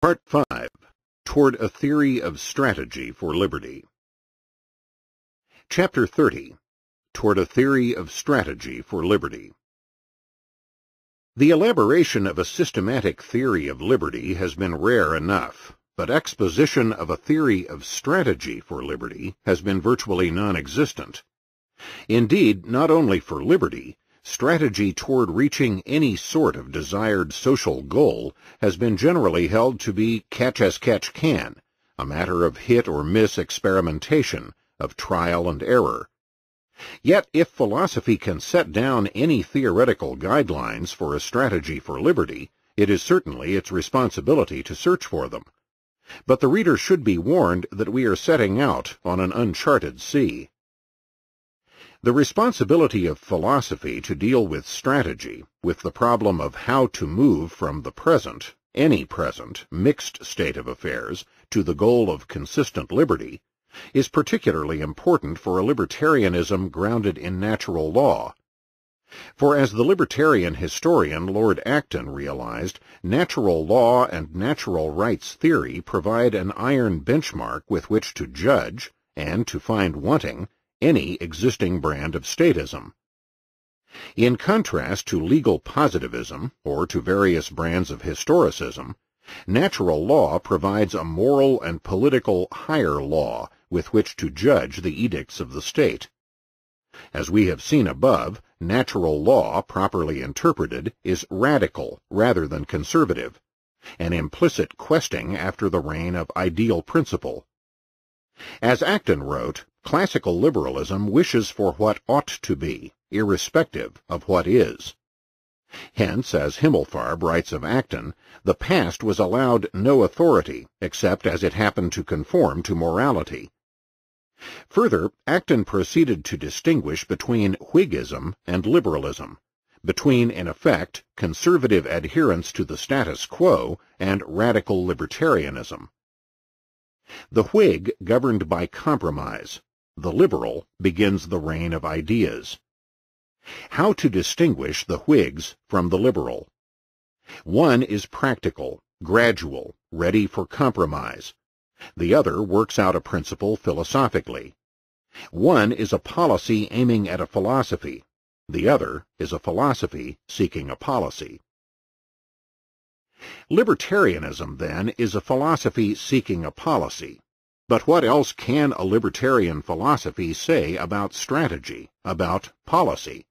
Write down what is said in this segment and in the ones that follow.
Part 5. Toward a Theory of Strategy for Liberty. Chapter 30. Toward a Theory of Strategy for Liberty. The elaboration of a systematic theory of liberty has been rare enough, but exposition of a theory of strategy for liberty has been virtually non-existent. Indeed, not only for liberty, strategy toward reaching any sort of desired social goal has been generally held to be catch as catch can, a matter of hit or miss experimentation, of trial and error. Yet if philosophy can set down any theoretical guidelines for a strategy for liberty, it is certainly its responsibility to search for them. But the reader should be warned that we are setting out on an uncharted sea. The responsibility of philosophy to deal with strategy, with the problem of how to move from the present, any present, mixed state of affairs, to the goal of consistent liberty, is particularly important for a libertarianism grounded in natural law. For as the libertarian historian Lord Acton realized, natural law and natural rights theory provide an iron benchmark with which to judge, and to find wanting, any existing brand of statism. In contrast to legal positivism, or to various brands of historicism, natural law provides a moral and political higher law with which to judge the edicts of the state. As we have seen above, natural law, properly interpreted, is radical rather than conservative, an implicit questing after the reign of ideal principle. As Acton wrote, classical liberalism wishes for what ought to be, irrespective of what is. Hence, as Himmelfarb writes of Acton, the past was allowed no authority except as it happened to conform to morality. Further, Acton proceeded to distinguish between Whiggism and liberalism, between, in effect, conservative adherence to the status quo and radical libertarianism. The Whig governed by compromise. The liberal begins the reign of ideas. How to distinguish the Whigs from the liberal? One is practical, gradual, ready for compromise. The other works out a principle philosophically. One is a policy aiming at a philosophy. The other is a philosophy seeking a policy. Libertarianism, then, is a philosophy seeking a policy. But what else can a libertarian philosophy say about strategy, about policy?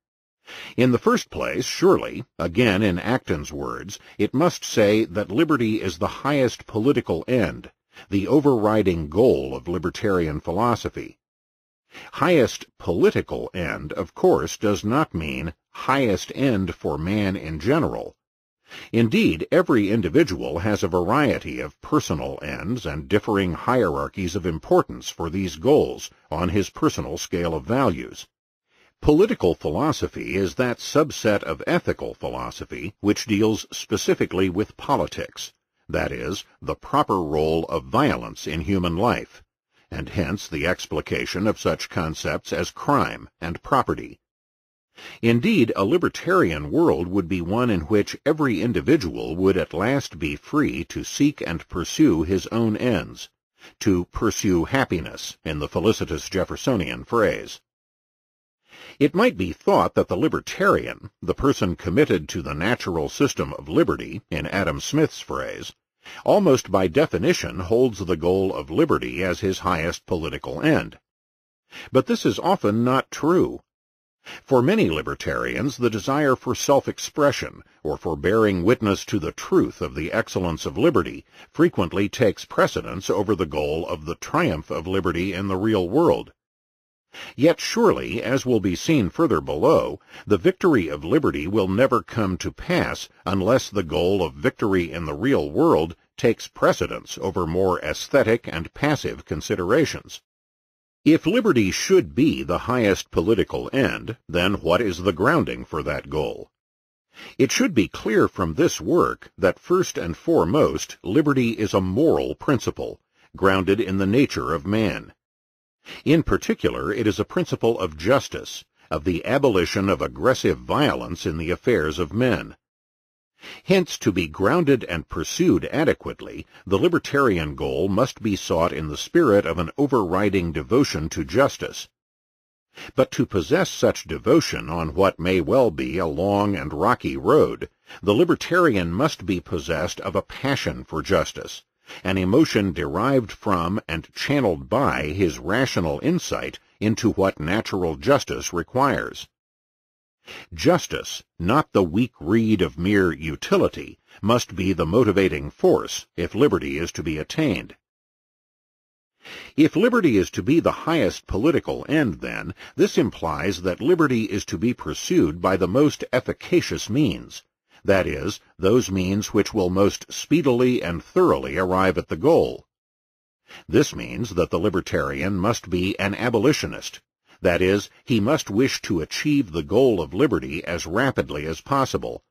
In the first place, surely, again in Acton's words, it must say that liberty is the highest political end, the overriding goal of libertarian philosophy. Highest political end, of course, does not mean highest end for man in general. Indeed, every individual has a variety of personal ends and differing hierarchies of importance for these goals on his personal scale of values. Political philosophy is that subset of ethical philosophy which deals specifically with politics, that is, the proper role of violence in human life, and hence the explication of such concepts as crime and property. Indeed, a libertarian world would be one in which every individual would at last be free to seek and pursue his own ends, to pursue happiness, in the felicitous Jeffersonian phrase. It might be thought that the libertarian, the person committed to the natural system of liberty, in Adam Smith's phrase, almost by definition holds the goal of liberty as his highest political end. But this is often not true. For many libertarians, the desire for self-expression, or for bearing witness to the truth of the excellence of liberty, frequently takes precedence over the goal of the triumph of liberty in the real world. Yet surely, as will be seen further below, the victory of liberty will never come to pass unless the goal of victory in the real world takes precedence over more aesthetic and passive considerations. If liberty should be the highest political end, then what is the grounding for that goal? It should be clear from this work that first and foremost liberty is a moral principle, grounded in the nature of man. In particular, it is a principle of justice, of the abolition of aggressive violence in the affairs of men. Hence, to be grounded and pursued adequately, the libertarian goal must be sought in the spirit of an overriding devotion to justice. But to possess such devotion on what may well be a long and rocky road, the libertarian must be possessed of a passion for justice, an emotion derived from and channeled by his rational insight into what natural justice requires. Justice, not the weak reed of mere utility, must be the motivating force if liberty is to be attained. If liberty is to be the highest political end, then, this implies that liberty is to be pursued by the most efficacious means, that is, those means which will most speedily and thoroughly arrive at the goal. This means that the libertarian must be an abolitionist, that is, he must wish to achieve the goal of liberty as rapidly as possible.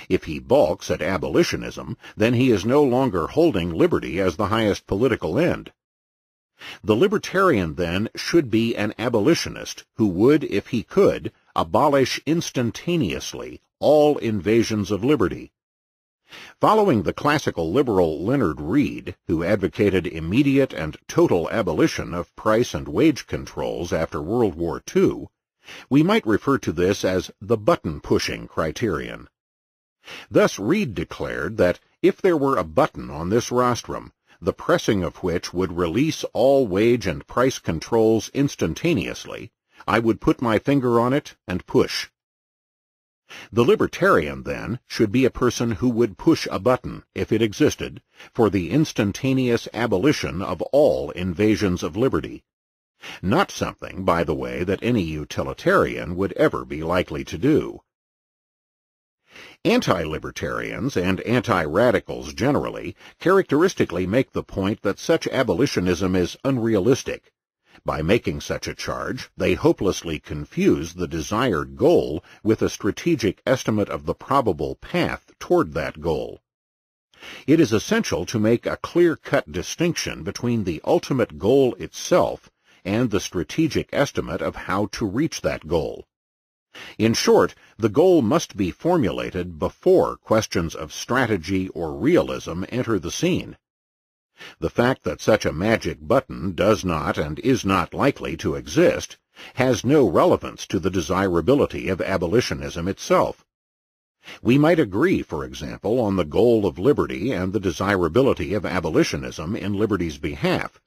If he balks at abolitionism, then he is no longer holding liberty as the highest political end. The libertarian, then, should be an abolitionist who would, if he could, abolish instantaneously all invasions of liberty. Following the classical liberal Leonard Read, who advocated immediate and total abolition of price and wage controls after World War II, we might refer to this as the button-pushing criterion. Thus Read declared that if there were a button on this rostrum, the pressing of which would release all wage and price controls instantaneously, I would put my finger on it and push. The libertarian, then, should be a person who would push a button, if it existed, for the instantaneous abolition of all invasions of liberty. Not something, by the way, that any utilitarian would ever be likely to do. Anti-libertarians and anti-radicals generally characteristically make the point that such abolitionism is unrealistic. By making such a charge, they hopelessly confuse the desired goal with a strategic estimate of the probable path toward that goal. It is essential to make a clear-cut distinction between the ultimate goal itself and the strategic estimate of how to reach that goal. In short, the goal must be formulated before questions of strategy or realism enter the scene. The fact that such a magic button does not and is not likely to exist has no relevance to the desirability of abolitionism itself. We might agree, for example, on the goal of liberty and the desirability of abolitionism in liberty's behalf,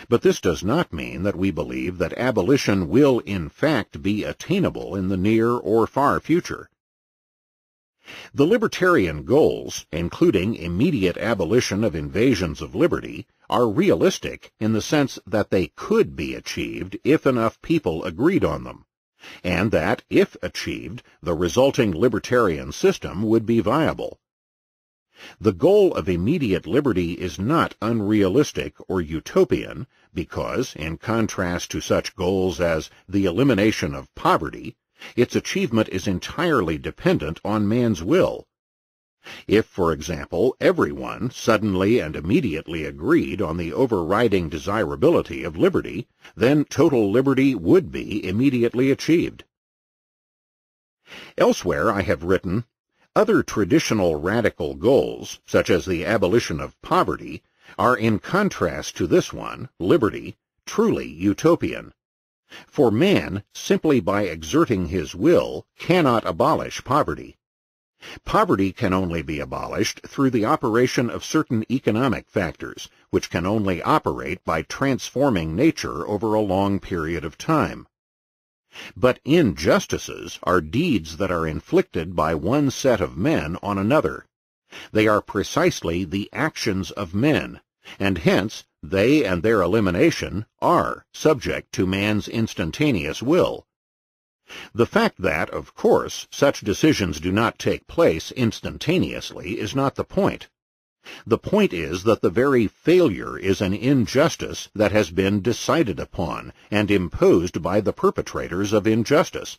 but this does not mean that we believe that abolition will in fact be attainable in the near or far future. The libertarian goals, including immediate abolition of invasions of liberty, are realistic in the sense that they could be achieved if enough people agreed on them, and that, if achieved, the resulting libertarian system would be viable. The goal of immediate liberty is not unrealistic or utopian because, in contrast to such goals as the elimination of poverty, its achievement is entirely dependent on man's will. If, for example, everyone suddenly and immediately agreed on the overriding desirability of liberty, then total liberty would be immediately achieved. Elsewhere I have written, other traditional radical goals, such as the abolition of poverty, are in contrast to this one, liberty, truly utopian. For man, simply by exerting his will, cannot abolish poverty. Poverty can only be abolished through the operation of certain economic factors, which can only operate by transforming nature over a long period of time. But injustices are deeds that are inflicted by one set of men on another. They are precisely the actions of men, and hence they and their elimination are subject to man's instantaneous will. The fact that, of course, such decisions do not take place instantaneously is not the point. The point is that the very failure is an injustice that has been decided upon and imposed by the perpetrators of injustice.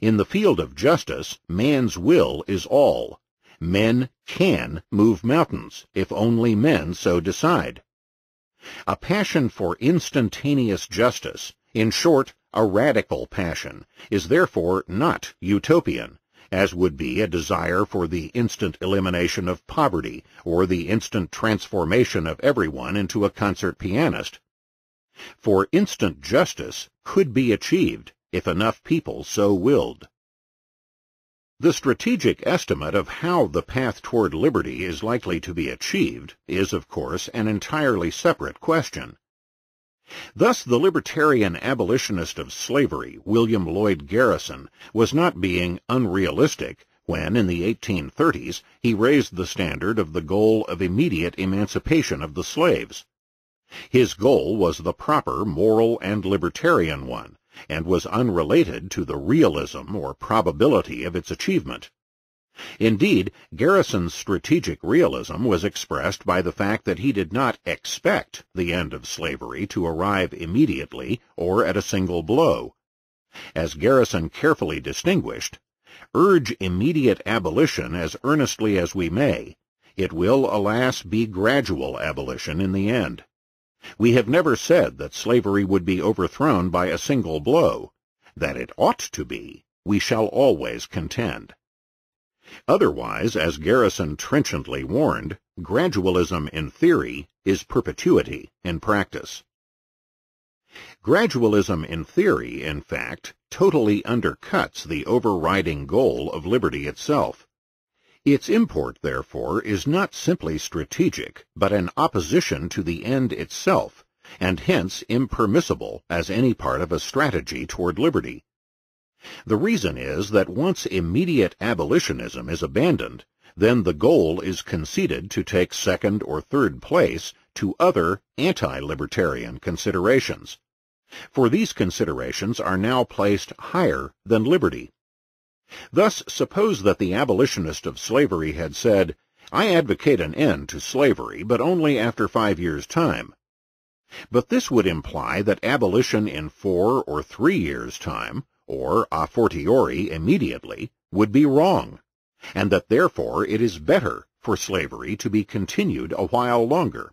In the field of justice, man's will is all. Men can move mountains, if only men so decide. A passion for instantaneous justice, in short, a radical passion, is therefore not utopian, as would be a desire for the instant elimination of poverty or the instant transformation of everyone into a concert pianist. For instant justice could be achieved if enough people so willed. The strategic estimate of how the path toward liberty is likely to be achieved is, of course, an entirely separate question. Thus, the libertarian abolitionist of slavery, William Lloyd Garrison, was not being unrealistic when, in the 1830s, he raised the standard of the goal of immediate emancipation of the slaves. His goal was the proper moral and libertarian one, and was unrelated to the realism or probability of its achievement. Indeed, Garrison's strategic realism was expressed by the fact that he did not expect the end of slavery to arrive immediately or at a single blow. As Garrison carefully distinguished, urge immediate abolition as earnestly as we may, it will, alas, be gradual abolition in the end. We have never said that slavery would be overthrown by a single blow. That it ought to be, we shall always contend. Otherwise, as Garrison trenchantly warned, gradualism in theory is perpetuity in practice. Gradualism in theory, in fact, totally undercuts the overriding goal of liberty itself. Its import, therefore, is not simply strategic, but an opposition to the end itself, and hence impermissible as any part of a strategy toward liberty. The reason is that once immediate abolitionism is abandoned, then the goal is conceded to take second or third place to other anti-libertarian considerations. For these considerations are now placed higher than liberty. Thus, suppose that the abolitionist of slavery had said, "I advocate an end to slavery, but only after 5 years' time." But this would imply that abolition in 4 or 3 years' time, or a fortiori immediately, would be wrong, and that therefore it is better for slavery to be continued a while longer.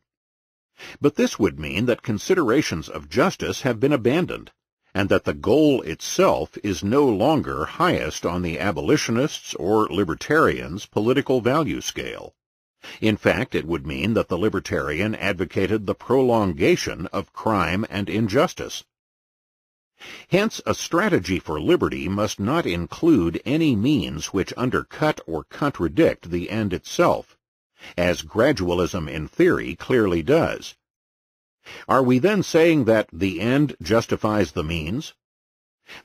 But this would mean that considerations of justice have been abandoned, and that the goal itself is no longer highest on the abolitionists' or libertarians' political value scale. In fact, it would mean that the libertarian advocated the prolongation of crime and injustice. Hence, a strategy for liberty must not include any means which undercut or contradict the end itself, as gradualism in theory clearly does. Are we then saying that the end justifies the means?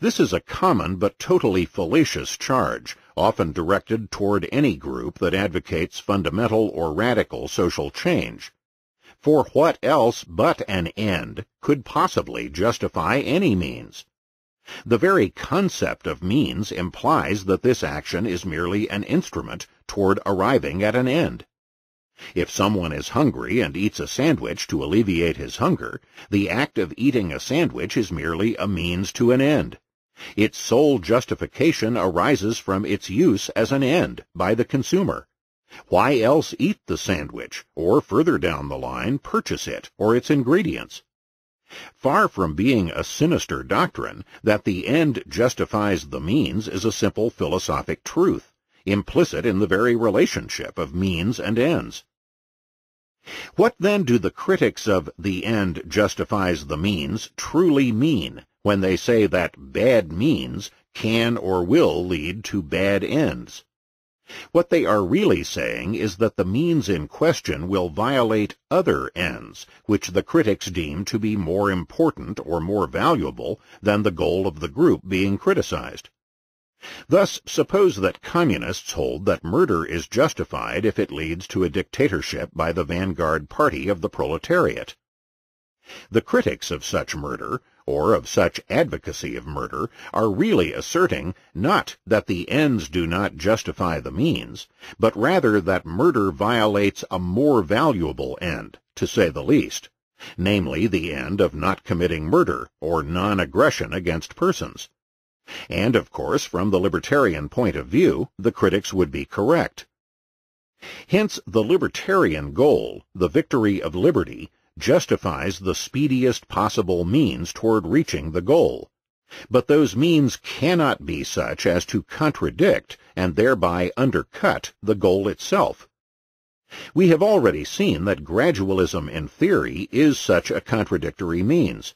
This is a common but totally fallacious charge, often directed toward any group that advocates fundamental or radical social change. For what else but an end could possibly justify any means? The very concept of means implies that this action is merely an instrument toward arriving at an end. If someone is hungry and eats a sandwich to alleviate his hunger, the act of eating a sandwich is merely a means to an end. Its sole justification arises from its use as an end by the consumer. Why else eat the sandwich, or further down the line, purchase it or its ingredients? Far from being a sinister doctrine, that the end justifies the means is a simple philosophic truth, implicit in the very relationship of means and ends. What then do the critics of "the end justifies the means" truly mean when they say that bad means can or will lead to bad ends? What they are really saying is that the means in question will violate other ends, which the critics deem to be more important or more valuable than the goal of the group being criticized. Thus, suppose that communists hold that murder is justified if it leads to a dictatorship by the vanguard party of the proletariat. The critics of such murder, or of such advocacy of murder, are really asserting not that the ends do not justify the means, but rather that murder violates a more valuable end, to say the least, namely the end of not committing murder or non-aggression against persons. And, of course, from the libertarian point of view, the critics would be correct. Hence, the libertarian goal, the victory of liberty, justifies the speediest possible means toward reaching the goal, But those means cannot be such as to contradict and thereby undercut the goal itself. We have already seen that gradualism in theory is such a contradictory means.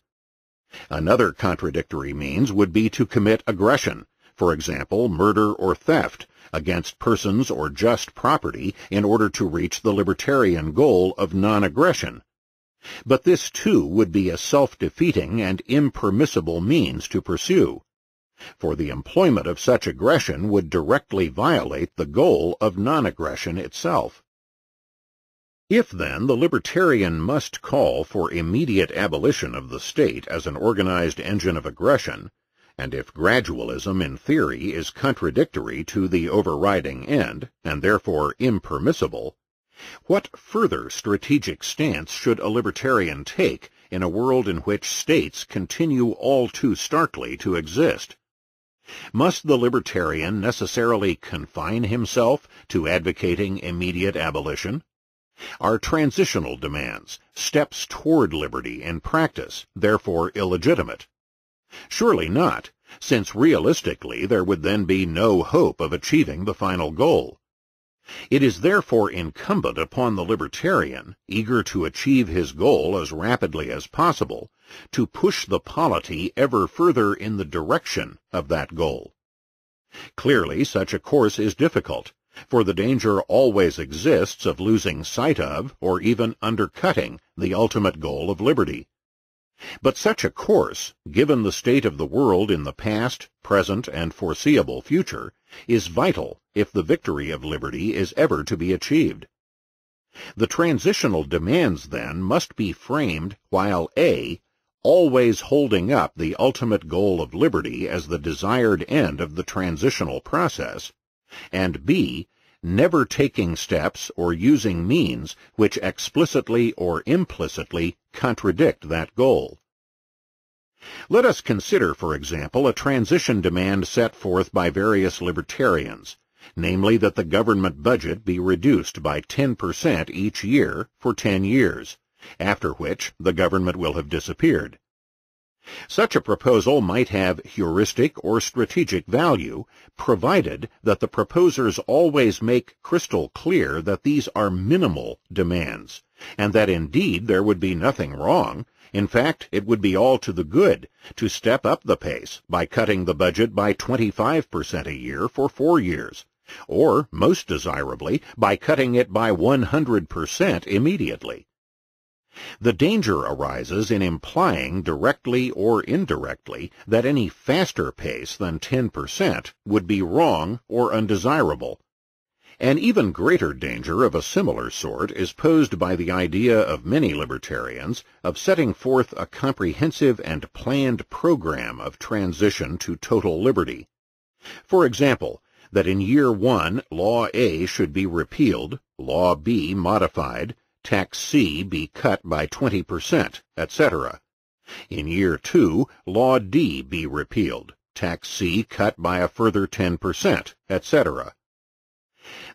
Another contradictory means would be to commit aggression, for example, murder or theft, against persons or just property in order to reach the libertarian goal of non-aggression. But this too would be a self-defeating and impermissible means to pursue, for the employment of such aggression would directly violate the goal of non-aggression itself. If, then, the libertarian must call for immediate abolition of the state as an organized engine of aggression, and if gradualism in theory is contradictory to the overriding end, and therefore impermissible, what further strategic stance should a libertarian take in a world in which states continue all too starkly to exist? Must the libertarian necessarily confine himself to advocating immediate abolition? Are transitional demands, steps toward liberty in practice, therefore illegitimate? Surely not, since realistically there would then be no hope of achieving the final goal. It is therefore incumbent upon the libertarian, eager to achieve his goal as rapidly as possible, to push the polity ever further in the direction of that goal. Clearly, such a course is difficult, for the danger always exists of losing sight of, or even undercutting, the ultimate goal of liberty. But such a course, given the state of the world in the past, present, and foreseeable future, is vital if the victory of liberty is ever to be achieved. The transitional demands, then, must be framed while A, always holding up the ultimate goal of liberty as the desired end of the transitional process, and B, never taking steps or using means which explicitly or implicitly contradict that goal. Let us consider, for example, a transition demand set forth by various libertarians, namely that the government budget be reduced by 10% each year for 10 years, after which the government will have disappeared. Such a proposal might have heuristic or strategic value, provided that the proposers always make crystal clear that these are minimal demands, and that indeed there would be nothing wrong. In fact, it would be all to the good to step up the pace by cutting the budget by 25% a year for 4 years, or, most desirably, by cutting it by 100% immediately. The danger arises in implying directly or indirectly that any faster pace than 10% would be wrong or undesirable. An even greater danger of a similar sort is posed by the idea of many libertarians of setting forth a comprehensive and planned program of transition to total liberty. For example, that in year 1 Law A should be repealed, Law B modified, Tax C be cut by 20%, etc. In year 2, Law D be repealed, Tax C cut by a further 10%, etc.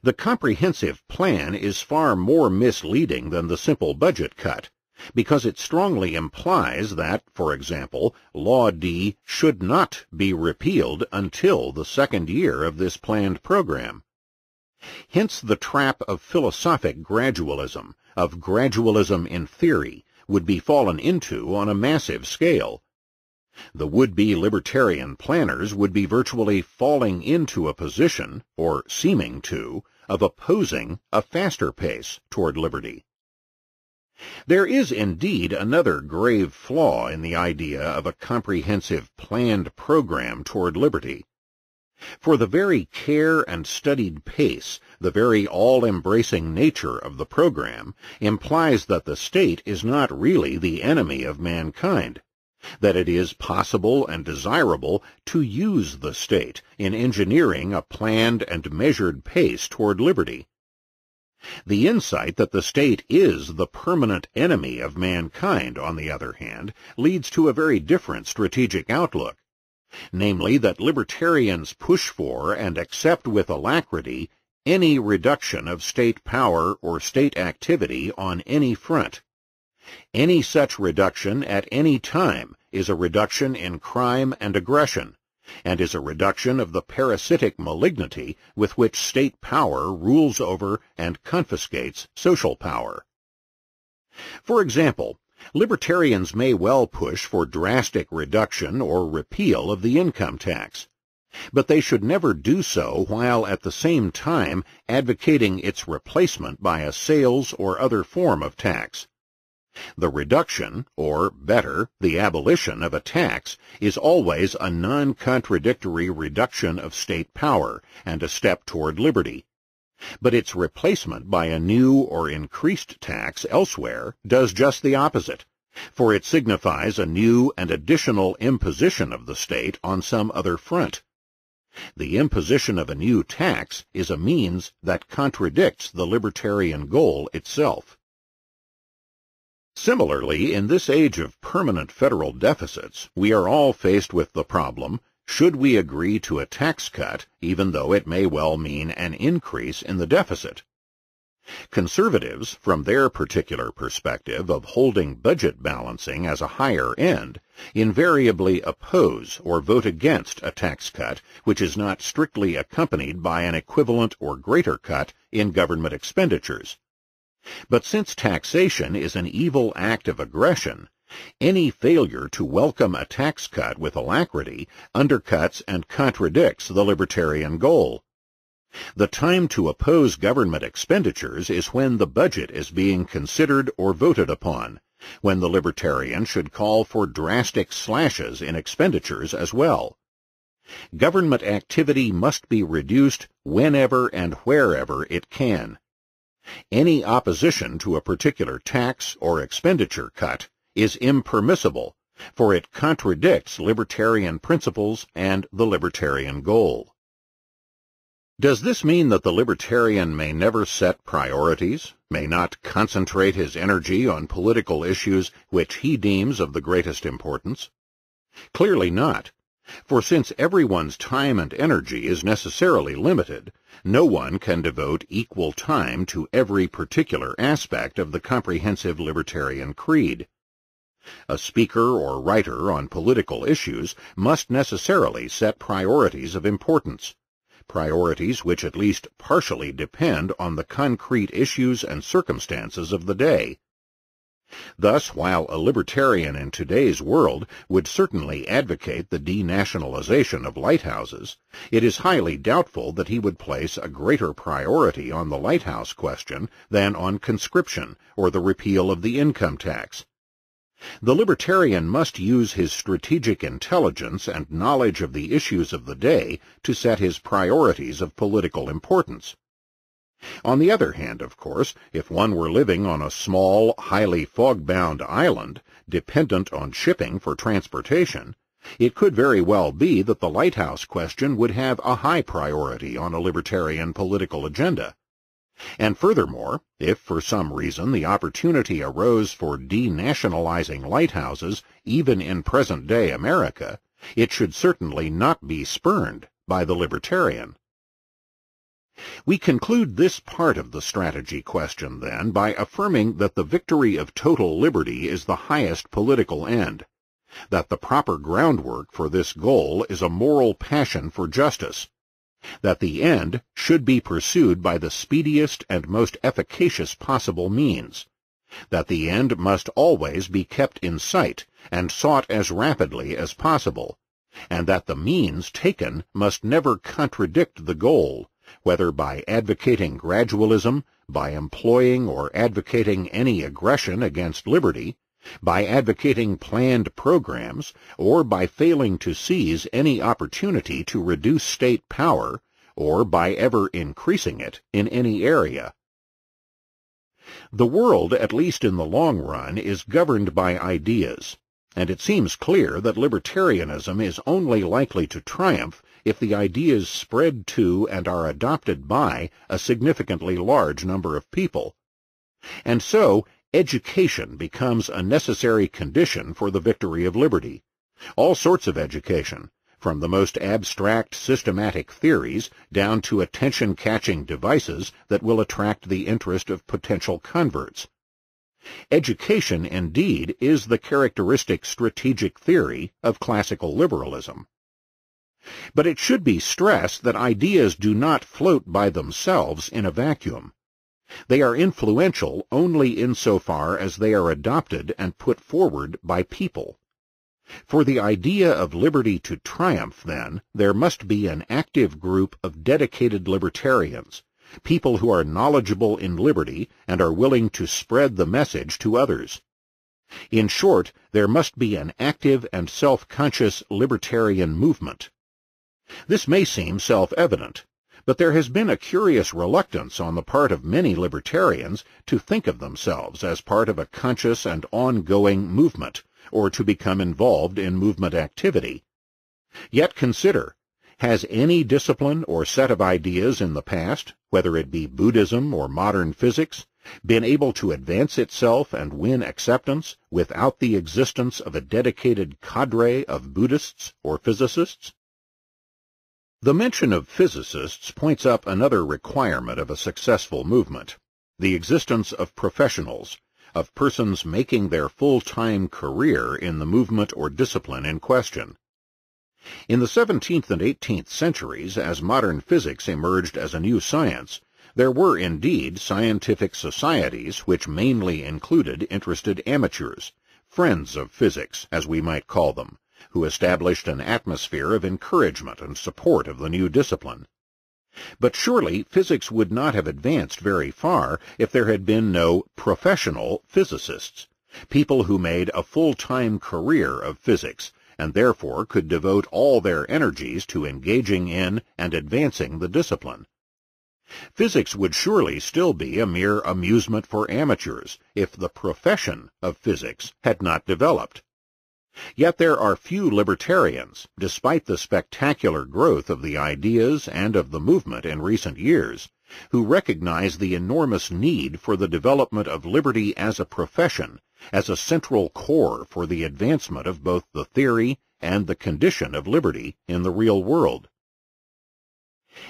The comprehensive plan is far more misleading than the simple budget cut, because it strongly implies that, for example, Law D should not be repealed until the second year of this planned program. Hence the trap of philosophic gradualism, of gradualism in theory, would be fallen into on a massive scale. The would-be libertarian planners would be virtually falling into a position, or seeming to, of opposing a faster pace toward liberty. There is indeed another grave flaw in the idea of a comprehensive planned program toward liberty. For the very care and studied pace, the very all-embracing nature of the program implies that the state is not really the enemy of mankind, that it is possible and desirable to use the state in engineering a planned and measured pace toward liberty. The insight that the state is the permanent enemy of mankind, on the other hand, leads to a very different strategic outlook, namely that libertarians push for and accept with alacrity any reduction of state power or state activity on any front. Any such reduction at any time is a reduction in crime and aggression, and is a reduction of the parasitic malignity with which state power rules over and confiscates social power. For example, libertarians may well push for drastic reduction or repeal of the income tax, but they should never do so while at the same time advocating its replacement by a sales or other form of tax. The reduction, or better, the abolition of a tax is always a non-contradictory reduction of state power and a step toward liberty. But its replacement by a new or increased tax elsewhere does just the opposite, for it signifies a new and additional imposition of the state on some other front. The imposition of a new tax is a means that contradicts the libertarian goal itself. Similarly, in this age of permanent federal deficits, we are all faced with the problem, should we agree to a tax cut, even though it may well mean an increase in the deficit? Conservatives, from their particular perspective of holding budget balancing as a higher end, invariably oppose or vote against a tax cut which is not strictly accompanied by an equivalent or greater cut in government expenditures. But since taxation is an evil act of aggression, any failure to welcome a tax cut with alacrity undercuts and contradicts the libertarian goal. The time to oppose government expenditures is when the budget is being considered or voted upon, when the libertarian should call for drastic slashes in expenditures as well. Government activity must be reduced whenever and wherever it can. Any opposition to a particular tax or expenditure cut is impermissible, for it contradicts libertarian principles and the libertarian goal. Does this mean that the libertarian may never set priorities, may not concentrate his energy on political issues which he deems of the greatest importance? Clearly not, for since everyone's time and energy is necessarily limited, no one can devote equal time to every particular aspect of the comprehensive libertarian creed. A speaker or writer on political issues must necessarily set priorities of importance, priorities which at least partially depend on the concrete issues and circumstances of the day. Thus, while a libertarian in today's world would certainly advocate the denationalization of lighthouses, it is highly doubtful that he would place a greater priority on the lighthouse question than on conscription or the repeal of the income tax. The libertarian must use his strategic intelligence and knowledge of the issues of the day to set his priorities of political importance. On the other hand, of course, if one were living on a small, highly fog-bound island, dependent on shipping for transportation, it could very well be that the lighthouse question would have a high priority on a libertarian political agenda. And furthermore, if for some reason the opportunity arose for denationalizing lighthouses, even in present-day America, it should certainly not be spurned by the libertarian. We conclude this part of the strategy question, then, by affirming that the victory of total liberty is the highest political end, that the proper groundwork for this goal is a moral passion for justice, that the end should be pursued by the speediest and most efficacious possible means, that the end must always be kept in sight and sought as rapidly as possible, and that the means taken must never contradict the goal, whether by advocating gradualism, by employing or advocating any aggression against liberty, by advocating planned programs, or by failing to seize any opportunity to reduce state power, or by ever increasing it in any area. The world, at least in the long run, is governed by ideas, and it seems clear that libertarianism is only likely to triumph if the ideas spread to and are adopted by a significantly large number of people. And so, education becomes a necessary condition for the victory of liberty. All sorts of education, from the most abstract systematic theories down to attention-catching devices that will attract the interest of potential converts. Education, indeed, is the characteristic strategic theory of classical liberalism. But it should be stressed that ideas do not float by themselves in a vacuum. They are influential only insofar as they are adopted and put forward by people. For the idea of liberty to triumph, then, there must be an active group of dedicated libertarians, people who are knowledgeable in liberty and are willing to spread the message to others. In short, there must be an active and self-conscious libertarian movement. This may seem self-evident, but there has been a curious reluctance on the part of many libertarians to think of themselves as part of a conscious and ongoing movement, or to become involved in movement activity. Yet consider, has any discipline or set of ideas in the past, whether it be Buddhism or modern physics, been able to advance itself and win acceptance without the existence of a dedicated cadre of Buddhists or physicists? The mention of physicists points up another requirement of a successful movement, the existence of professionals, of persons making their full-time career in the movement or discipline in question. In the 17th and 18th centuries, as modern physics emerged as a new science, there were indeed scientific societies which mainly included interested amateurs, friends of physics, as we might call them, who established an atmosphere of encouragement and support of the new discipline. But surely physics would not have advanced very far if there had been no professional physicists, people who made a full-time career of physics, and therefore could devote all their energies to engaging in and advancing the discipline. Physics would surely still be a mere amusement for amateurs if the profession of physics had not developed. Yet there are few libertarians, despite the spectacular growth of the ideas and of the movement in recent years, who recognize the enormous need for the development of liberty as a profession, as a central core for the advancement of both the theory and the condition of liberty in the real world.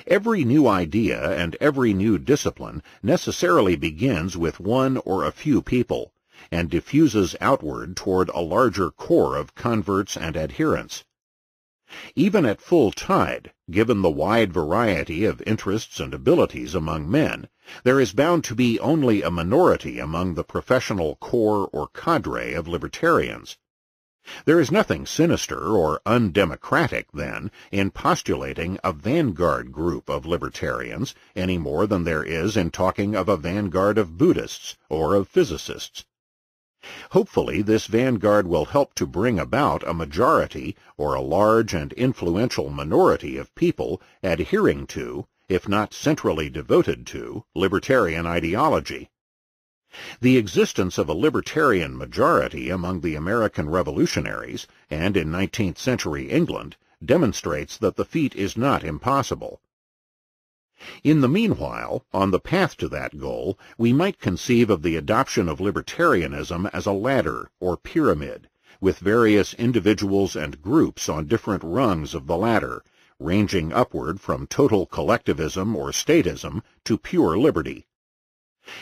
Every new idea and every new discipline necessarily begins with one or a few people, and diffuses outward toward a larger core of converts and adherents. Even at full tide, given the wide variety of interests and abilities among men, there is bound to be only a minority among the professional core or cadre of libertarians. There is nothing sinister or undemocratic, then, in postulating a vanguard group of libertarians any more than there is in talking of a vanguard of Buddhists or of physicists. Hopefully this vanguard will help to bring about a majority or a large and influential minority of people adhering to, if not centrally devoted to, libertarian ideology. The existence of a libertarian majority among the American revolutionaries and in 19th century England demonstrates that the feat is not impossible. In the meanwhile, on the path to that goal, we might conceive of the adoption of libertarianism as a ladder or pyramid, with various individuals and groups on different rungs of the ladder, ranging upward from total collectivism or statism to pure liberty.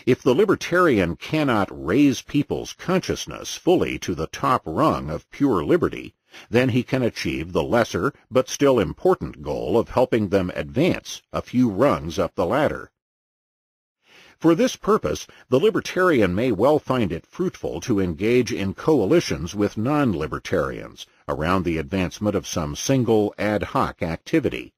If the libertarian cannot raise people's consciousness fully to the top rung of pure liberty, then he can achieve the lesser but still important goal of helping them advance a few rungs up the ladder. For this purpose, the libertarian may well find it fruitful to engage in coalitions with non-libertarians around the advancement of some single ad hoc activity.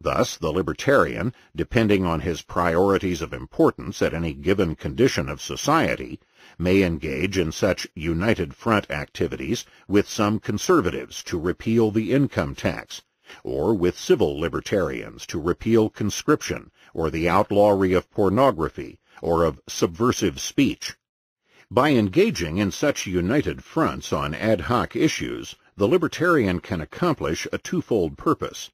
Thus, the libertarian, depending on his priorities of importance at any given condition of society, may engage in such united front activities with some conservatives to repeal the income tax, or with civil libertarians to repeal conscription, or the outlawry of pornography, or of subversive speech. By engaging in such united fronts on ad hoc issues, the libertarian can accomplish a twofold purpose.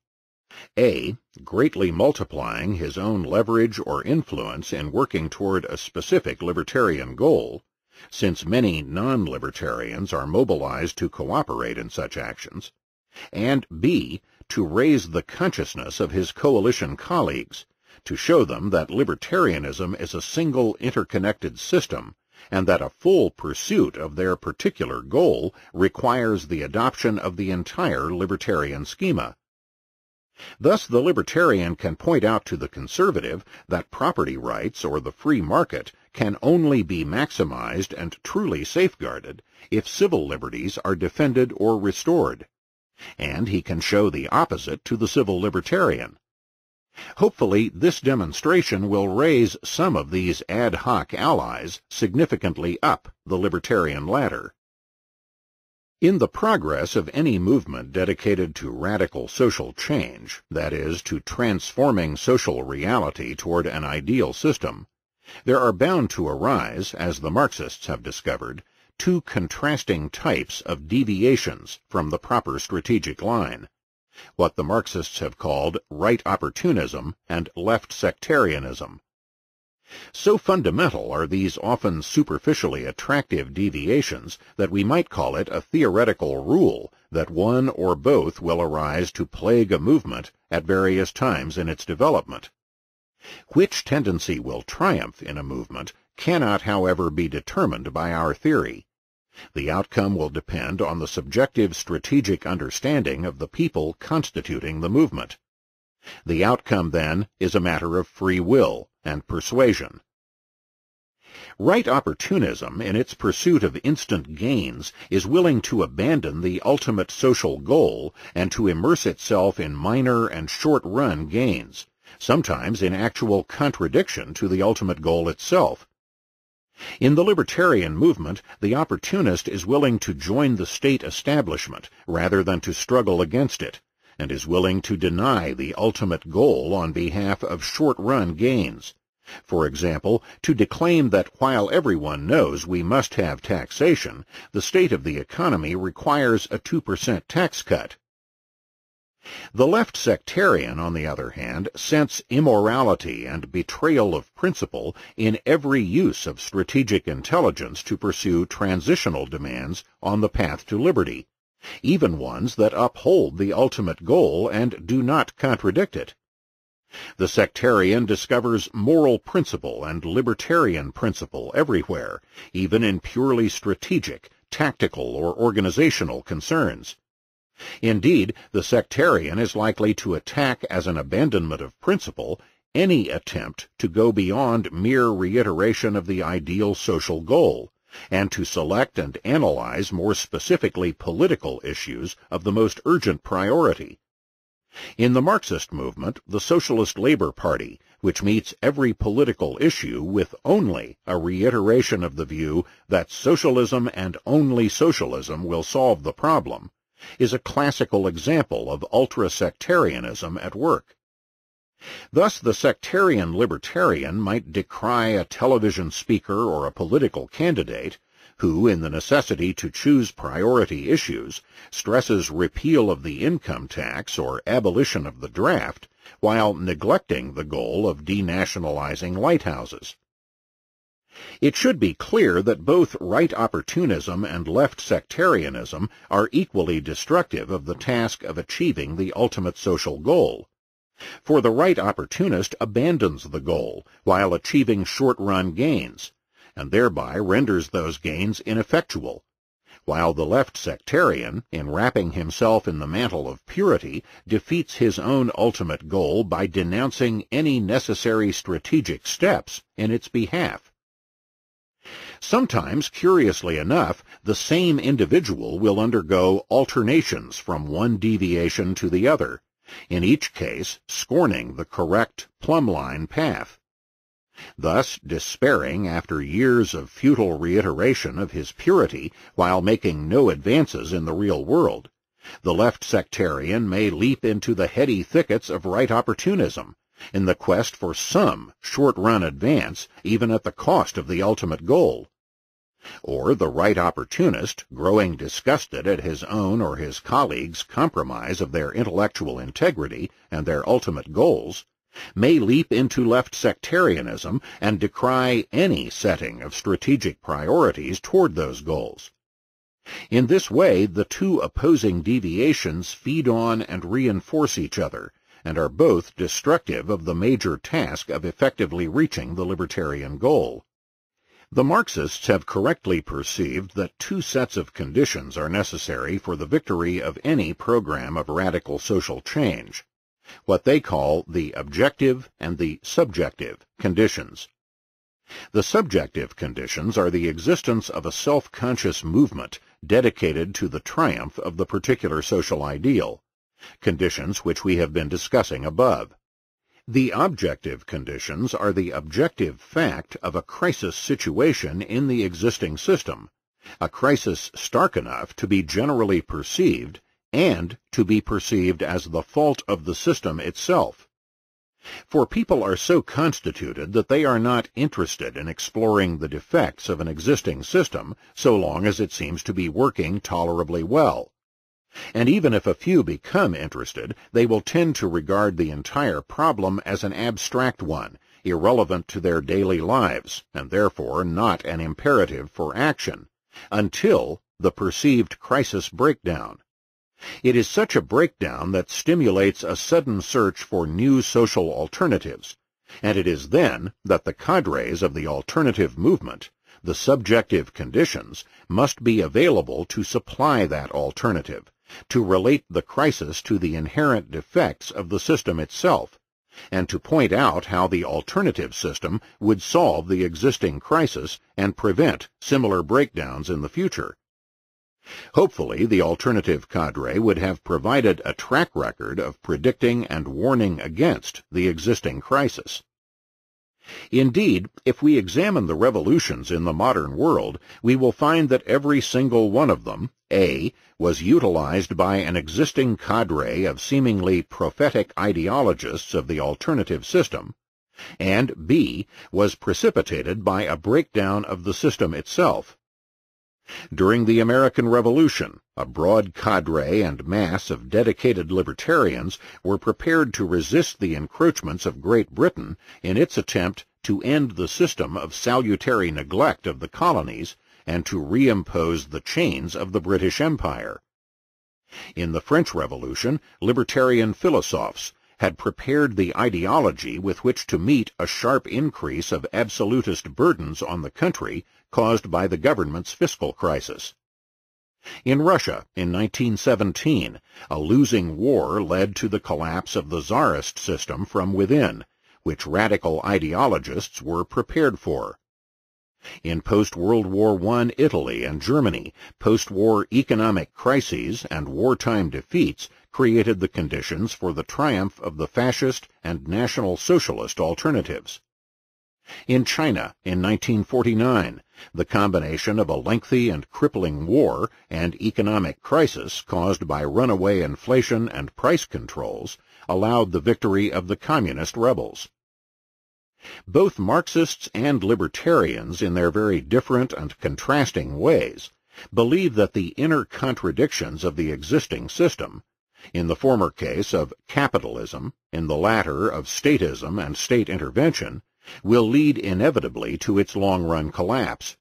A, greatly multiplying his own leverage or influence in working toward a specific libertarian goal, since many non-libertarians are mobilized to cooperate in such actions, and B, to raise the consciousness of his coalition colleagues, to show them that libertarianism is a single interconnected system, and that a full pursuit of their particular goal requires the adoption of the entire libertarian schema. Thus, the libertarian can point out to the conservative that property rights or the free market can only be maximized and truly safeguarded if civil liberties are defended or restored, and he can show the opposite to the civil libertarian. Hopefully, this demonstration will raise some of these ad hoc allies significantly up the libertarian ladder. In the progress of any movement dedicated to radical social change, that is, to transforming social reality toward an ideal system, there are bound to arise, as the Marxists have discovered, two contrasting types of deviations from the proper strategic line, what the Marxists have called right opportunism and left sectarianism. So fundamental are these often superficially attractive deviations that we might call it a theoretical rule that one or both will arise to plague a movement at various times in its development. Which tendency will triumph in a movement cannot, however, be determined by our theory. The outcome will depend on the subjective strategic understanding of the people constituting the movement. The outcome, then, is a matter of free will and persuasion. Right opportunism, in its pursuit of instant gains, is willing to abandon the ultimate social goal and to immerse itself in minor and short-run gains, sometimes in actual contradiction to the ultimate goal itself. In the libertarian movement, the opportunist is willing to join the state establishment rather than to struggle against it, and is willing to deny the ultimate goal on behalf of short-run gains. For example, to declaim that while everyone knows we must have taxation, the state of the economy requires a 2% tax cut. The left sectarian, on the other hand, scents immorality and betrayal of principle in every use of strategic intelligence to pursue transitional demands on the path to liberty, even ones that uphold the ultimate goal and do not contradict it. The sectarian discovers moral principle and libertarian principle everywhere, even in purely strategic, tactical, or organizational concerns. Indeed, the sectarian is likely to attack as an abandonment of principle any attempt to go beyond mere reiteration of the ideal social goal, and to select and analyze more specifically political issues of the most urgent priority. In the Marxist movement, the Socialist Labor Party, which meets every political issue with only a reiteration of the view that socialism and only socialism will solve the problem, is a classical example of ultra-sectarianism at work. Thus, the sectarian libertarian might decry a television speaker or a political candidate who, in the necessity to choose priority issues, stresses repeal of the income tax or abolition of the draft, while neglecting the goal of denationalizing lighthouses. It should be clear that both right opportunism and left sectarianism are equally destructive of the task of achieving the ultimate social goal. For the right opportunist abandons the goal while achieving short-run gains, and thereby renders those gains ineffectual, while the left sectarian, in wrapping himself in the mantle of purity, defeats his own ultimate goal by denouncing any necessary strategic steps in its behalf. Sometimes, curiously enough, the same individual will undergo alternations from one deviation to the other, in each case scorning the correct plumb-line path. Thus, despairing after years of futile reiteration of his purity while making no advances in the real world, the left sectarian may leap into the heady thickets of right opportunism in the quest for some short-run advance even at the cost of the ultimate goal. Or the right opportunist, growing disgusted at his own or his colleagues' compromise of their intellectual integrity and their ultimate goals, may leap into left sectarianism and decry any setting of strategic priorities toward those goals. In this way, the two opposing deviations feed on and reinforce each other, and are both destructive of the major task of effectively reaching the libertarian goal. The Marxists have correctly perceived that two sets of conditions are necessary for the victory of any program of radical social change, what they call the objective and the subjective conditions. The subjective conditions are the existence of a self-conscious movement dedicated to the triumph of the particular social ideal, conditions which we have been discussing above. The objective conditions are the objective fact of a crisis situation in the existing system, a crisis stark enough to be generally perceived and to be perceived as the fault of the system itself. For people are so constituted that they are not interested in exploring the defects of an existing system so long as it seems to be working tolerably well. And even if a few become interested, they will tend to regard the entire problem as an abstract one, irrelevant to their daily lives, and therefore not an imperative for action, until the perceived crisis breakdown. It is such a breakdown that stimulates a sudden search for new social alternatives, and it is then that the cadres of the alternative movement, the subjective conditions, must be available to supply that alternative, to relate the crisis to the inherent defects of the system itself, and to point out how the alternative system would solve the existing crisis and prevent similar breakdowns in the future. Hopefully, the alternative cadre would have provided a track record of predicting and warning against the existing crisis. Indeed, if we examine the revolutions in the modern world, we will find that every single one of them, A, was utilized by an existing cadre of seemingly prophetic ideologists of the alternative system, and B, was precipitated by a breakdown of the system itself. During the American Revolution, a broad cadre and mass of dedicated libertarians were prepared to resist the encroachments of Great Britain in its attempt to end the system of salutary neglect of the colonies and to reimpose the chains of the British Empire. In the French Revolution, libertarian philosophes had prepared the ideology with which to meet a sharp increase of absolutist burdens on the country caused by the government's fiscal crisis. In Russia, in 1917, a losing war led to the collapse of the Tsarist system from within, which radical ideologists were prepared for. In post-World War I Italy and Germany, post-war economic crises and wartime defeats created the conditions for the triumph of the fascist and National Socialist alternatives. In China, in 1949, the combination of a lengthy and crippling war and economic crisis caused by runaway inflation and price controls allowed the victory of the communist rebels. Both Marxists and libertarians, in their very different and contrasting ways, believe that the inner contradictions of the existing system, in the former case of capitalism, in the latter of statism and state intervention, will lead inevitably to its long-run collapse.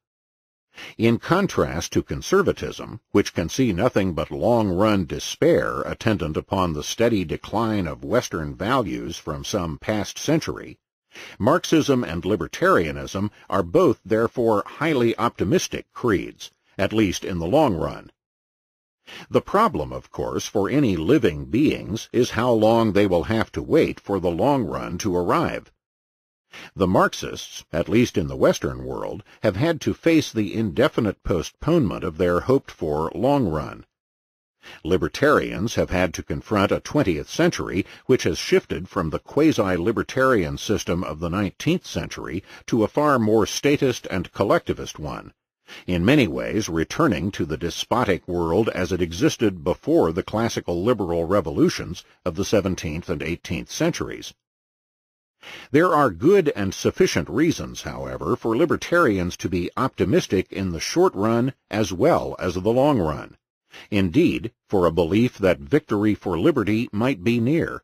In contrast to conservatism, which can see nothing but long-run despair attendant upon the steady decline of Western values from some past century, Marxism and libertarianism are both therefore highly optimistic creeds, at least in the long run. The problem, of course, for any living beings is how long they will have to wait for the long run to arrive. The Marxists, at least in the Western world, have had to face the indefinite postponement of their hoped-for long run. Libertarians have had to confront a 20th century which has shifted from the quasi-libertarian system of the 19th century to a far more statist and collectivist one, in many ways returning to the despotic world as it existed before the classical liberal revolutions of the 17th and 18th centuries. There are good and sufficient reasons, however, for libertarians to be optimistic in the short run as well as the long run. Indeed, for a belief that victory for liberty might be near.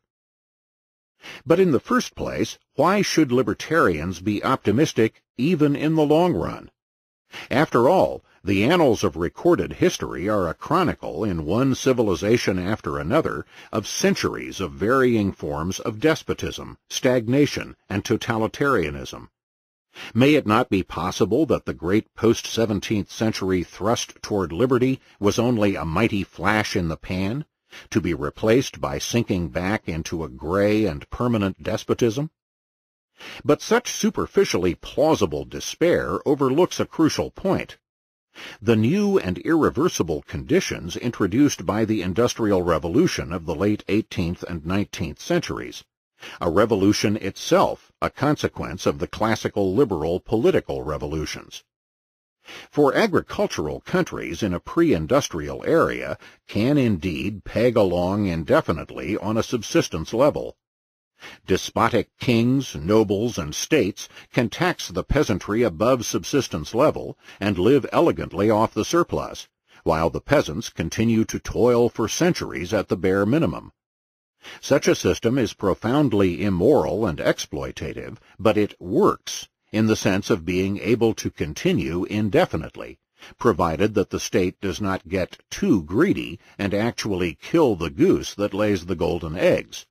But in the first place, why should libertarians be optimistic even in the long run? After all, the annals of recorded history are a chronicle in one civilization after another of centuries of varying forms of despotism, stagnation, and totalitarianism. May it not be possible that the great post-17th century thrust toward liberty was only a mighty flash in the pan, to be replaced by sinking back into a gray and permanent despotism? But such superficially plausible despair overlooks a crucial point. The new and irreversible conditions introduced by the Industrial Revolution of the late 18th and 19th centuries, a revolution itself a consequence of the classical liberal political revolutions. For agricultural countries in a pre-industrial area can indeed peg along indefinitely on a subsistence level. Despotic kings, nobles, and states can tax the peasantry above subsistence level and live elegantly off the surplus, while the peasants continue to toil for centuries at the bare minimum. Such a system is profoundly immoral and exploitative, but it works in the sense of being able to continue indefinitely, provided that the state does not get too greedy and actually kill the goose that lays the golden eggs.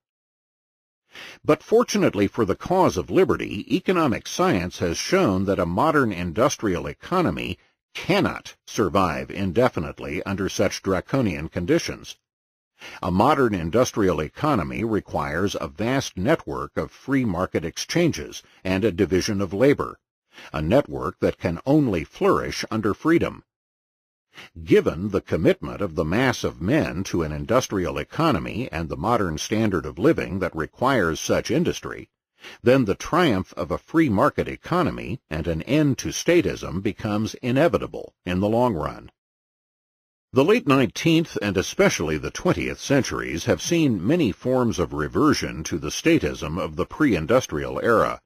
But fortunately for the cause of liberty, economic science has shown that a modern industrial economy cannot survive indefinitely under such draconian conditions. A modern industrial economy requires a vast network of free market exchanges and a division of labor, a network that can only flourish under freedom. Given the commitment of the mass of men to an industrial economy and the modern standard of living that requires such industry, then the triumph of a free market economy and an end to statism becomes inevitable in the long run. The late 19th and especially the 20th centuries have seen many forms of reversion to the statism of the pre-industrial era.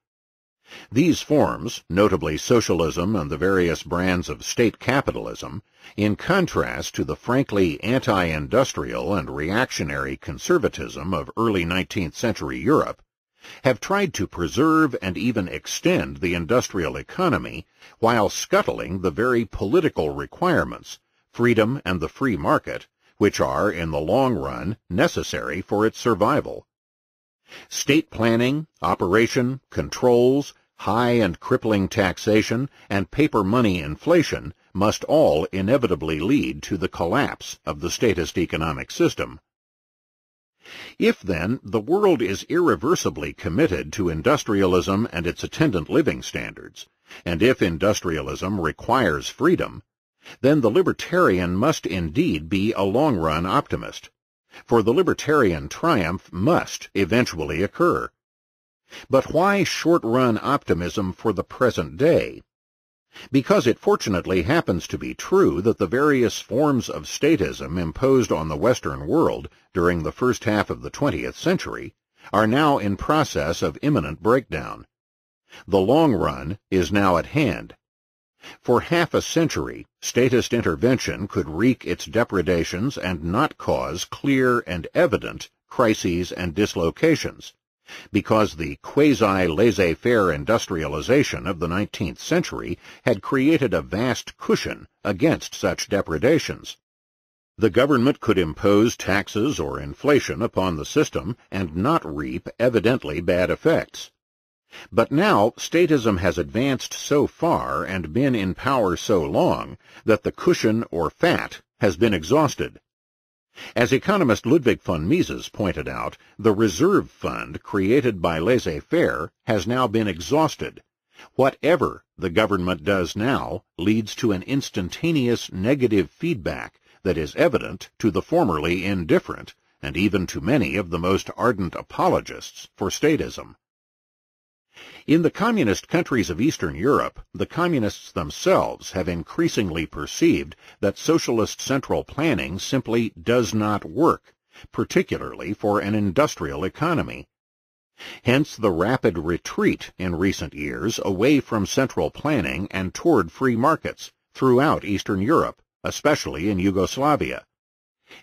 These forms, notably socialism and the various brands of state capitalism, in contrast to the frankly anti-industrial and reactionary conservatism of early 19th century Europe, have tried to preserve and even extend the industrial economy while scuttling the very political requirements, freedom and the free market, which are, in the long run, necessary for its survival. State planning, operation, controls, high and crippling taxation, and paper money inflation must all inevitably lead to the collapse of the statist economic system. If, then, the world is irreversibly committed to industrialism and its attendant living standards, and if industrialism requires freedom, then the libertarian must indeed be a long-run optimist, for the libertarian triumph must eventually occur. But why short-run optimism for the present day? Because it fortunately happens to be true that the various forms of statism imposed on the Western world during the first half of the 20th century are now in process of imminent breakdown. The long run is now at hand. For half a century, statist intervention could wreak its depredations and not cause clear and evident crises and dislocations, because the quasi-laissez-faire industrialization of the 19th century had created a vast cushion against such depredations. The government could impose taxes or inflation upon the system and not reap evidently bad effects. But now statism has advanced so far and been in power so long that the cushion or fat has been exhausted. As economist Ludwig von Mises pointed out, the reserve fund created by laissez-faire has now been exhausted. Whatever the government does now leads to an instantaneous negative feedback that is evident to the formerly indifferent and even to many of the most ardent apologists for statism. In the communist countries of Eastern Europe, the communists themselves have increasingly perceived that socialist central planning simply does not work, particularly for an industrial economy. Hence the rapid retreat in recent years away from central planning and toward free markets throughout Eastern Europe, especially in Yugoslavia.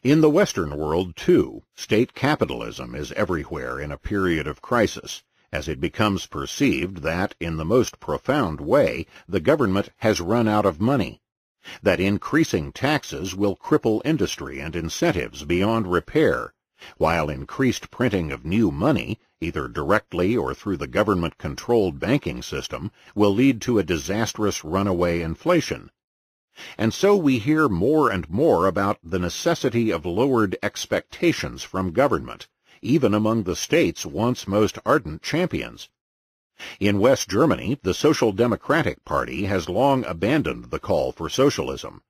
In the Western world, too, state capitalism is everywhere in a period of crisis, as it becomes perceived that, in the most profound way, the government has run out of money, that increasing taxes will cripple industry and incentives beyond repair, while increased printing of new money, either directly or through the government-controlled banking system, will lead to a disastrous runaway inflation. And so we hear more and more about the necessity of lowered expectations from government, even among the state's once most ardent champions. In West Germany, the Social Democratic Party has long abandoned the call for socialism.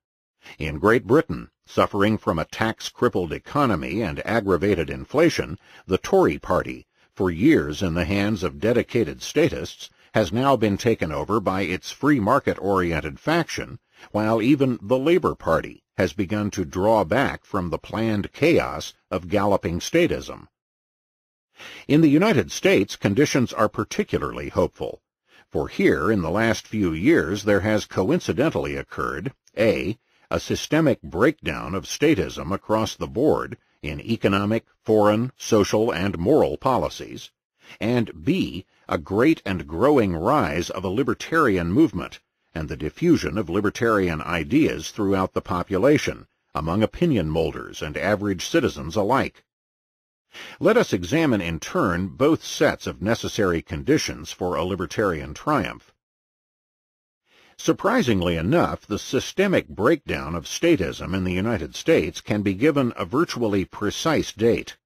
In Great Britain, suffering from a tax-crippled economy and aggravated inflation, the Tory party, for years in the hands of dedicated statists, has now been taken over by its free market-oriented faction, while even the Labour Party has begun to draw back from the planned chaos of galloping statism. In the United States, conditions are particularly hopeful, for here in the last few years there has coincidentally occurred a systemic breakdown of statism across the board in economic, foreign, social, and moral policies, and b, a great and growing rise of a libertarian movement and the diffusion of libertarian ideas throughout the population, among opinion molders and average citizens alike. Let us examine in turn both sets of necessary conditions for a libertarian triumph. Surprisingly enough, the systemic breakdown of statism in the United States can be given a virtually precise date,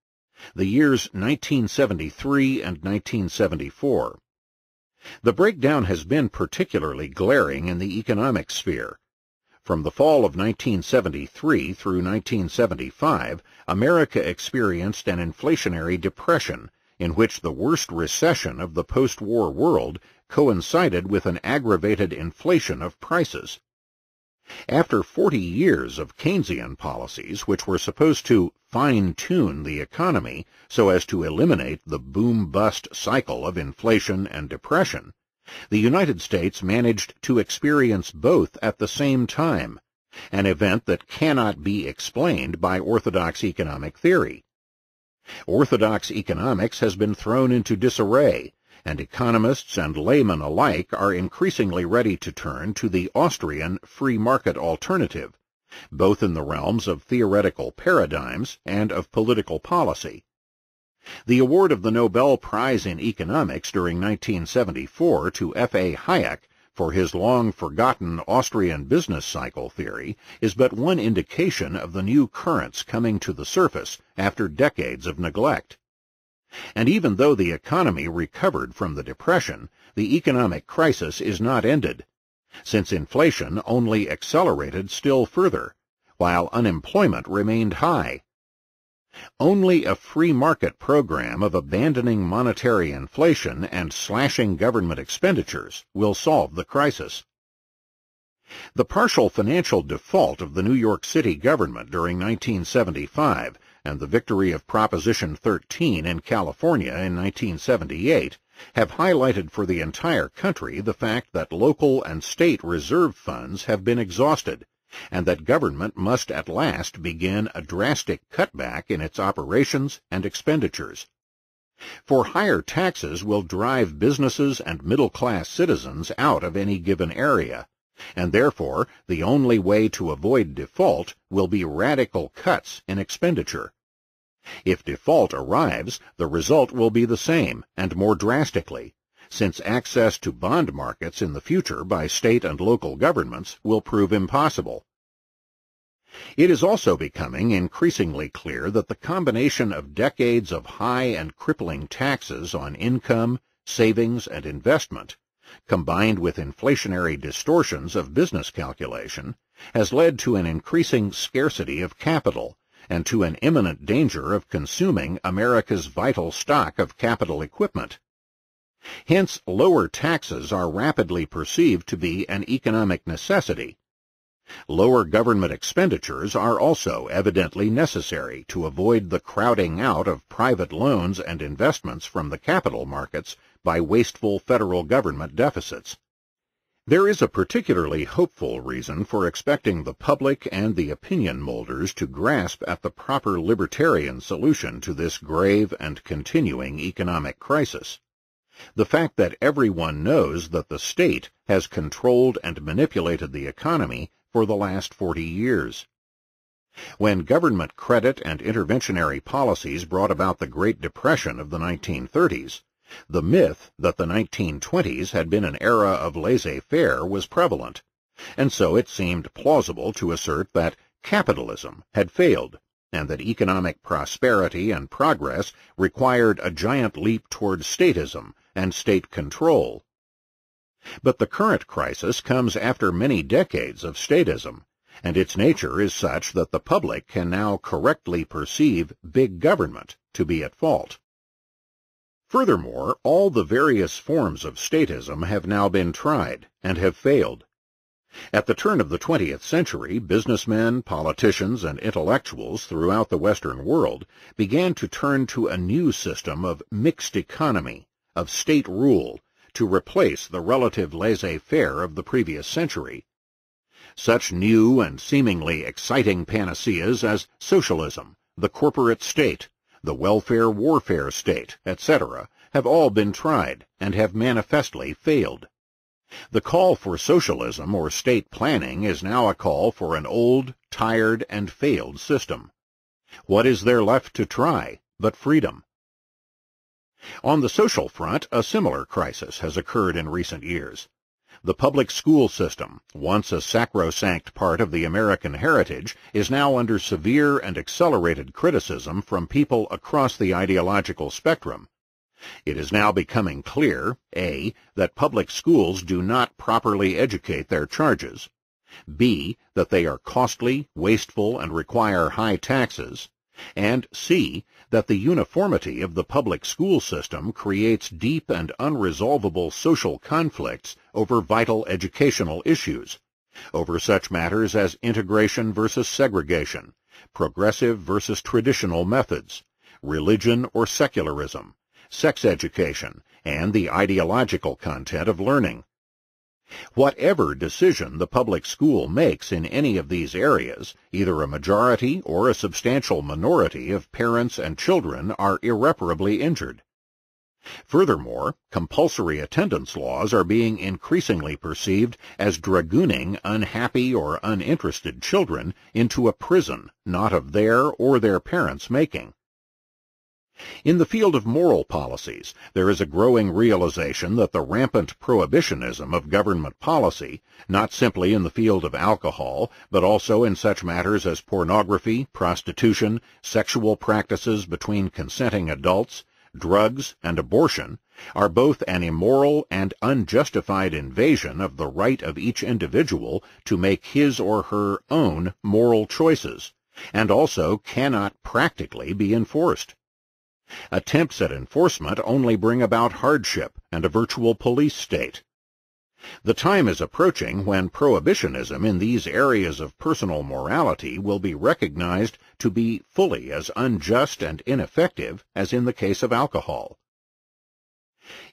the years 1973 and 1974. The breakdown has been particularly glaring in the economic sphere. From the fall of 1973 through 1975, America experienced an inflationary depression in which the worst recession of the post-war world coincided with an aggravated inflation of prices. After 40 years of Keynesian policies which were supposed to fine-tune the economy so as to eliminate the boom-bust cycle of inflation and depression, the United States managed to experience both at the same time, an event that cannot be explained by orthodox economic theory. Orthodox economics has been thrown into disarray, and economists and laymen alike are increasingly ready to turn to the Austrian free market alternative, both in the realms of theoretical paradigms and of political policy. The award of the Nobel Prize in Economics during 1974 to F.A. Hayek for his long-forgotten Austrian business cycle theory is but one indication of the new currents coming to the surface after decades of neglect. And even though the economy recovered from the Depression, the economic crisis is not ended, since inflation only accelerated still further, while unemployment remained high. Only a free market program of abandoning monetary inflation and slashing government expenditures will solve the crisis. The partial financial default of the New York City government during 1975 and the victory of Proposition 13 in California in 1978 have highlighted for the entire country the fact that local and state reserve funds have been exhausted, and that government must at last begin a drastic cutback in its operations and expenditures. For higher taxes will drive businesses and middle-class citizens out of any given area, and therefore the only way to avoid default will be radical cuts in expenditure. If default arrives, the result will be the same, and more drastically, since access to bond markets in the future by state and local governments will prove impossible. It is also becoming increasingly clear that the combination of decades of high and crippling taxes on income, savings, and investment, combined with inflationary distortions of business calculation, has led to an increasing scarcity of capital and to an imminent danger of consuming America's vital stock of capital equipment. Hence, lower taxes are rapidly perceived to be an economic necessity. Lower government expenditures are also evidently necessary to avoid the crowding out of private loans and investments from the capital markets by wasteful federal government deficits. There is a particularly hopeful reason for expecting the public and the opinion molders to grasp at the proper libertarian solution to this grave and continuing economic crisis. The fact that everyone knows that the state has controlled and manipulated the economy for the last 40 years. When government credit and interventionary policies brought about the Great Depression of the 1930s, the myth that the 1920s had been an era of laissez-faire was prevalent, and so it seemed plausible to assert that capitalism had failed, and that economic prosperity and progress required a giant leap toward statism and state control. But the current crisis comes after many decades of statism, and its nature is such that the public can now correctly perceive big government to be at fault. Furthermore, all the various forms of statism have now been tried and have failed. At the turn of the 20th century, businessmen, politicians, and intellectuals throughout the Western world began to turn to a new system of mixed economy, of state rule, to replace the relative laissez-faire of the previous century. Such new and seemingly exciting panaceas as socialism, the corporate state, the welfare-warfare state, etc., have all been tried and have manifestly failed. The call for socialism or state planning is now a call for an old, tired, and failed system. What is there left to try but freedom? On the social front, a similar crisis has occurred in recent years. The public school system, once a sacrosanct part of the American heritage, is now under severe and accelerated criticism from people across the ideological spectrum. It is now becoming clear, A, that public schools do not properly educate their charges, B, that they are costly, wasteful, and require high taxes, and C, that the uniformity of the public school system creates deep and unresolvable social conflicts over vital educational issues, over such matters as integration versus segregation, progressive versus traditional methods, religion or secularism, sex education, and the ideological content of learning. Whatever decision the public school makes in any of these areas, either a majority or a substantial minority of parents and children are irreparably injured. Furthermore, compulsory attendance laws are being increasingly perceived as dragooning unhappy or uninterested children into a prison not of their or their parents' making. In the field of moral policies, there is a growing realization that the rampant prohibitionism of government policy, not simply in the field of alcohol, but also in such matters as pornography, prostitution, sexual practices between consenting adults, drugs, and abortion, are both an immoral and unjustified invasion of the right of each individual to make his or her own moral choices, and also cannot practically be enforced. Attempts at enforcement only bring about hardship and a virtual police state. The time is approaching when prohibitionism in these areas of personal morality will be recognized to be fully as unjust and ineffective as in the case of alcohol.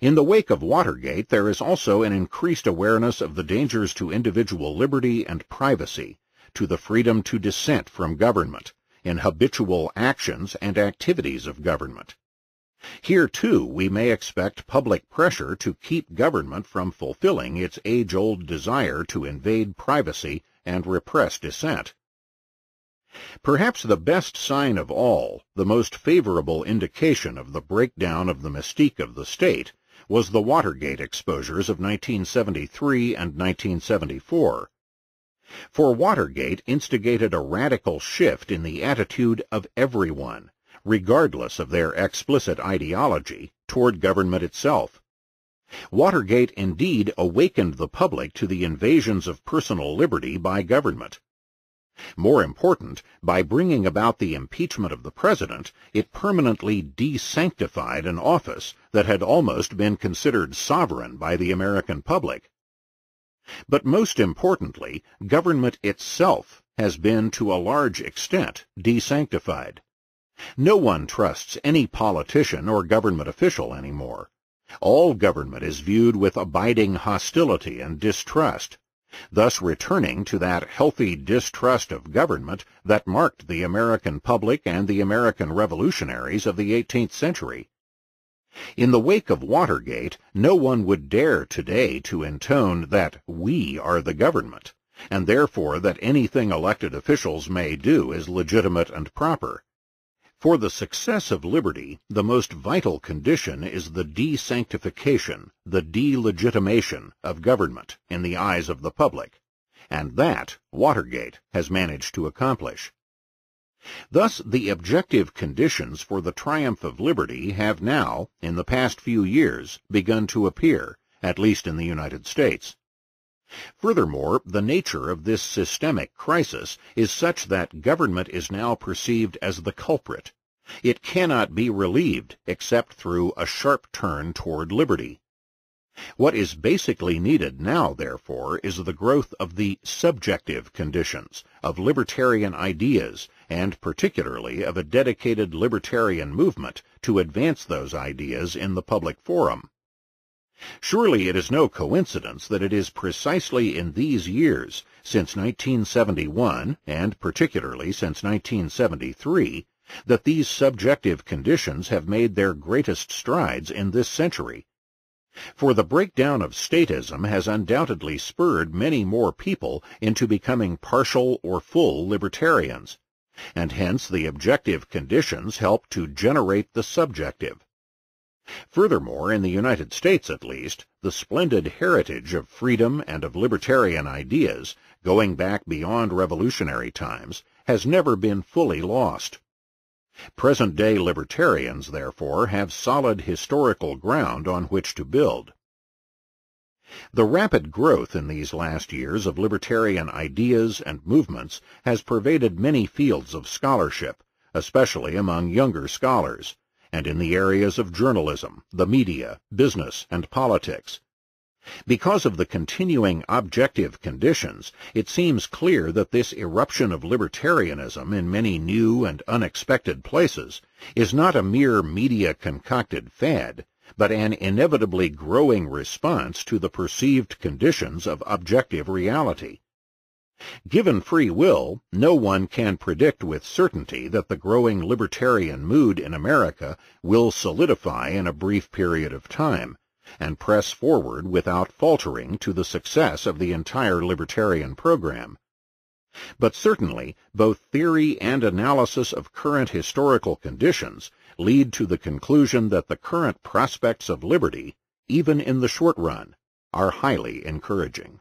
In the wake of Watergate, there is also an increased awareness of the dangers to individual liberty and privacy, to the freedom to dissent from government, in habitual actions and activities of government. Here, too, we may expect public pressure to keep government from fulfilling its age-old desire to invade privacy and repress dissent. Perhaps the best sign of all, the most favorable indication of the breakdown of the mystique of the state, was the Watergate exposures of 1973 and 1974. For Watergate instigated a radical shift in the attitude of everyone, regardless of their explicit ideology, toward government itself. Watergate indeed awakened the public to the invasions of personal liberty by government. More important, by bringing about the impeachment of the president, it permanently desanctified an office that had almost been considered sovereign by the American public. But most importantly, government itself has been to a large extent desanctified. No one trusts any politician or government official anymore. All government is viewed with abiding hostility and distrust, thus returning to that healthy distrust of government that marked the American public and the American revolutionaries of the 18th century. In the wake of Watergate, no one would dare today to intone that we are the government, and therefore that anything elected officials may do is legitimate and proper. For the success of liberty, the most vital condition is the desanctification, the delegitimation of government in the eyes of the public, and that Watergate has managed to accomplish. Thus, the objective conditions for the triumph of liberty have now, in the past few years, begun to appear, at least in the United States. Furthermore, the nature of this systemic crisis is such that government is now perceived as the culprit. It cannot be relieved except through a sharp turn toward liberty. What is basically needed now, therefore, is the growth of the subjective conditions, of libertarian ideas, and particularly of a dedicated libertarian movement to advance those ideas in the public forum. Surely it is no coincidence that it is precisely in these years, since 1971, and particularly since 1973, that these subjective conditions have made their greatest strides in this century. For the breakdown of statism has undoubtedly spurred many more people into becoming partial or full libertarians, and hence the objective conditions help to generate the subjective. Furthermore, in the United States at least, the splendid heritage of freedom and of libertarian ideas, going back beyond revolutionary times, has never been fully lost. Present-day libertarians, therefore, have solid historical ground on which to build. The rapid growth in these last years of libertarian ideas and movements has pervaded many fields of scholarship, especially among younger scholars, and in the areas of journalism, the media, business, and politics. Because of the continuing objective conditions, it seems clear that this eruption of libertarianism in many new and unexpected places is not a mere media-concocted fad, but an inevitably growing response to the perceived conditions of objective reality. Given free will, no one can predict with certainty that the growing libertarian mood in America will solidify in a brief period of time, and press forward without faltering to the success of the entire libertarian program. But certainly, both theory and analysis of current historical conditions lead to the conclusion that the current prospects of liberty, even in the short run, are highly encouraging.